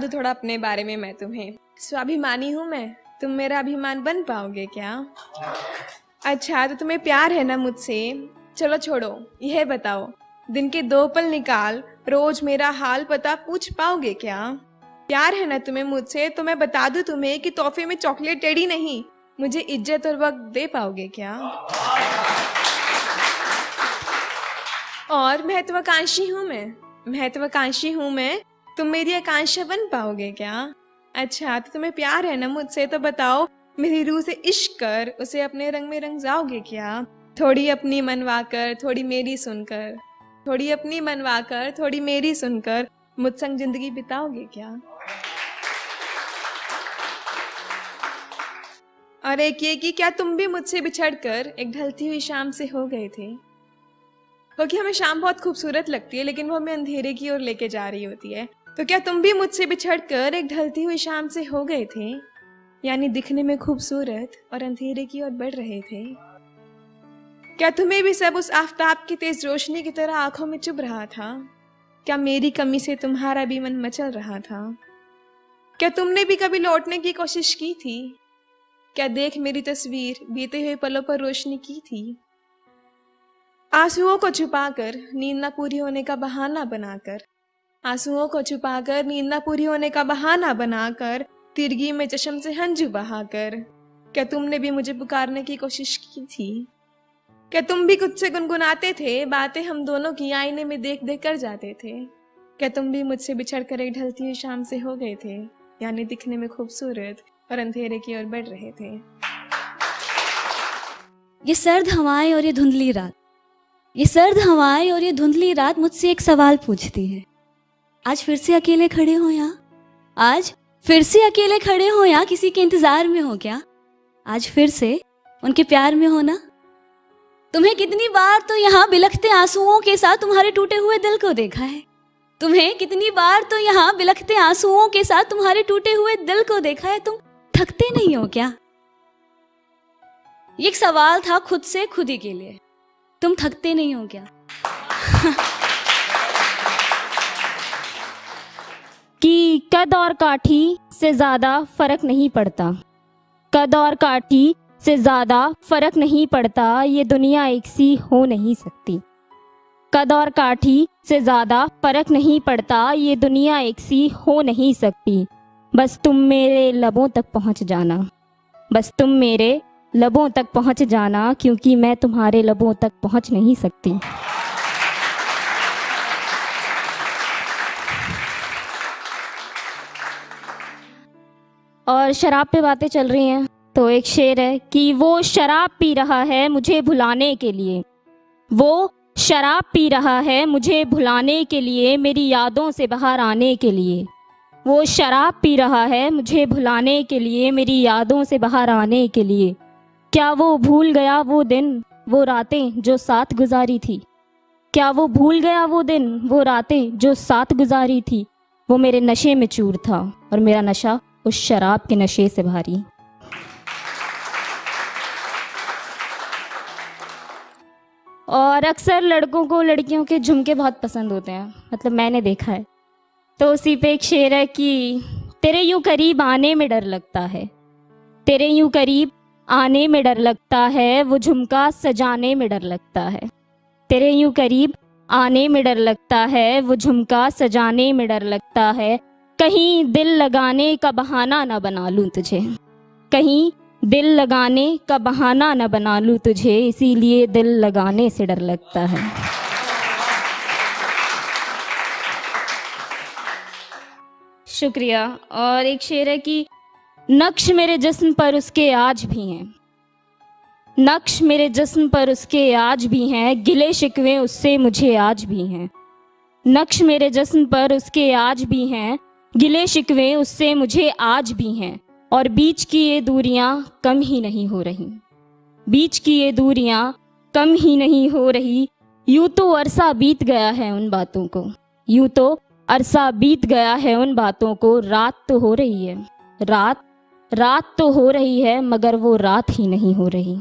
तो थोड़ा अपने बारे में मैं तुम्हें स्वाभिमानी हूँ मैं, तुम मेरा अभिमान बन पाओगे क्या? अच्छा तो तुम्हें प्यार है ना मुझसे? चलो छोड़ो, यह बताओ दिन के 2 पल निकाल रोज मेरा हाल पता पूछ पाओगे क्या? प्यार है ना तुम्हें मुझसे तो मैं बता दूं तुम्हें कि तोहफे में चॉकलेट टेडी नहीं, मुझे इज्जत और वक्त दे पाओगे क्या? और महत्वाकांक्षी हूँ मैं, तुम मेरी आकांक्षा बन पाओगे क्या? अच्छा तो तुम्हें प्यार है ना मुझसे तो बताओ मेरी रूह से इश्क कर उसे अपने रंग में रंग जाओगे क्या? थोड़ी अपनी मनवा कर थोड़ी मेरी सुनकर, थोड़ी अपनी मनवा कर थोड़ी मेरी सुनकर मुझ संग जिंदगी बिताओगे क्या? और एक ये कि क्या तुम भी मुझसे बिछड़कर एक ढलती हुई शाम से हो गए थे? क्योंकि हमें शाम बहुत खूबसूरत लगती है लेकिन वो हमें अंधेरे की ओर लेके जा रही होती है। तो क्या तुम भी मुझसे बिछड़कर एक ढलती हुई शाम से हो गए थे, यानी दिखने में खूबसूरत और अंधेरे की ओर बढ़ रहे थे? क्या तुम्हें भी सब उस आफताब की तेज रोशनी की तरह आंखों में चुभ रहा था? क्या मेरी कमी से तुम्हारा भी मन मचल रहा था? क्या तुमने भी कभी लौटने की कोशिश की थी? क्या देख मेरी तस्वीर बीते हुए पलों पर रोशनी की थी? आंसुओं को छुपाकर नींद न पूरी होने का बहाना बनाकर, आंसुओं को छुपाकर नींद न पूरी होने का बहाना बनाकर तिरगी में चश्म से हंजू बहाकर, क्या तुमने भी मुझे पुकारने की कोशिश की थी? क्या तुम भी खुद से गुनगुनाते थे बातें हम दोनों की आईने में देख देख कर जाते थे? क्या तुम भी मुझसे बिछड़ कर एक ढलती हुई शाम से हो गए थे, यानी दिखने में खूबसूरत और अंधेरे की ओर बढ़ रहे थे? ये सर्द हवाएं और ये धुंधली रात, ये सर्द हवाएं और ये धुंधली रात मुझसे एक सवाल पूछती है। आज फिर से अकेले खड़े हो यहाँ? आज फिर से अकेले खड़े हो यहाँ? किसी के इंतजार में हो क्या? आज फिर से उनके प्यार में हो ना? तुम्हें कितनी बार तो यहाँ बिलखते आंसुओं के साथ तुम्हारे टूटे हुए दिल को देखा है। तुम्हें कितनी बार तो यहाँ बिलखते आंसुओं के साथ तुम्हारे टूटे हुए दिल को देखा है। तुम थकते नहीं हो क्या? ये एक सवाल था खुद से खुद ही के लिए, तुम थकते नहीं हो क्या? कि कद और काठी से ज्यादा फर्क नहीं पड़ता, कद और काठी से ज्यादा फर्क नहीं पड़ता, ये दुनिया एक सी हो नहीं सकती। कद और काठी से ज्यादा फर्क नहीं पड़ता, ये दुनिया एक सी हो नहीं सकती। बस तुम मेरे लबों तक पहुंच जाना, बस तुम मेरे लबों तक पहुंच जाना, क्योंकि मैं तुम्हारे लबों तक पहुंच नहीं सकती। और शराब पे बातें चल रही हैं तो एक शेर है कि वो शराब पी रहा है मुझे भुलाने के लिए, वो शराब पी रहा है मुझे भुलाने के लिए, मेरी यादों से बाहर आने के लिए। वो शराब पी रहा है मुझे भुलाने के लिए, मेरी यादों से बाहर आने के लिए। क्या वो भूल गया वो दिन वो रातें जो साथ गुजारी थी? क्या वो भूल गया वो दिन वो रातें जो साथ गुजारी थी? वो मेरे नशे में चूर था और मेरा नशा उस शराब के नशे से भारी। और अक्सर लड़कों को लड़कियों के झुमके बहुत पसंद होते हैं, मतलब मैंने देखा है। तो उसी पे एक शेर है कि तेरे यूं करीब आने में डर लगता है, तेरे यूं करीब आने में डर लगता है, वो झुमका सजाने में डर लगता है। तेरे यूं करीब आने में डर लगता है, वो झुमका सजाने में डर लगता है। कहीं दिल लगाने का बहाना ना बना लूं तुझे, कहीं दिल लगाने का बहाना न बना लूं तुझे, इसीलिए दिल लगाने से डर लगता है। शुक्रिया। और एक शेर है कि नक्श मेरे जिस्म पर उसके आज भी हैं, नक्श मेरे जिस्म पर उसके आज भी हैं, गिले शिकवे उससे मुझे आज भी हैं। नक्श मेरे जिस्म पर उसके आज भी हैं, गिले शिकवे उससे मुझे आज भी हैं। और बीच की ये दूरियां कम ही नहीं हो रही, बीच की ये दूरियां कम ही नहीं हो रही। यूं तो अरसा बीत गया है उन बातों को, यूं तो अरसा बीत गया है उन बातों को। रात तो हो रही है, रात तो हो रही है, मगर वो रात ही नहीं हो रही।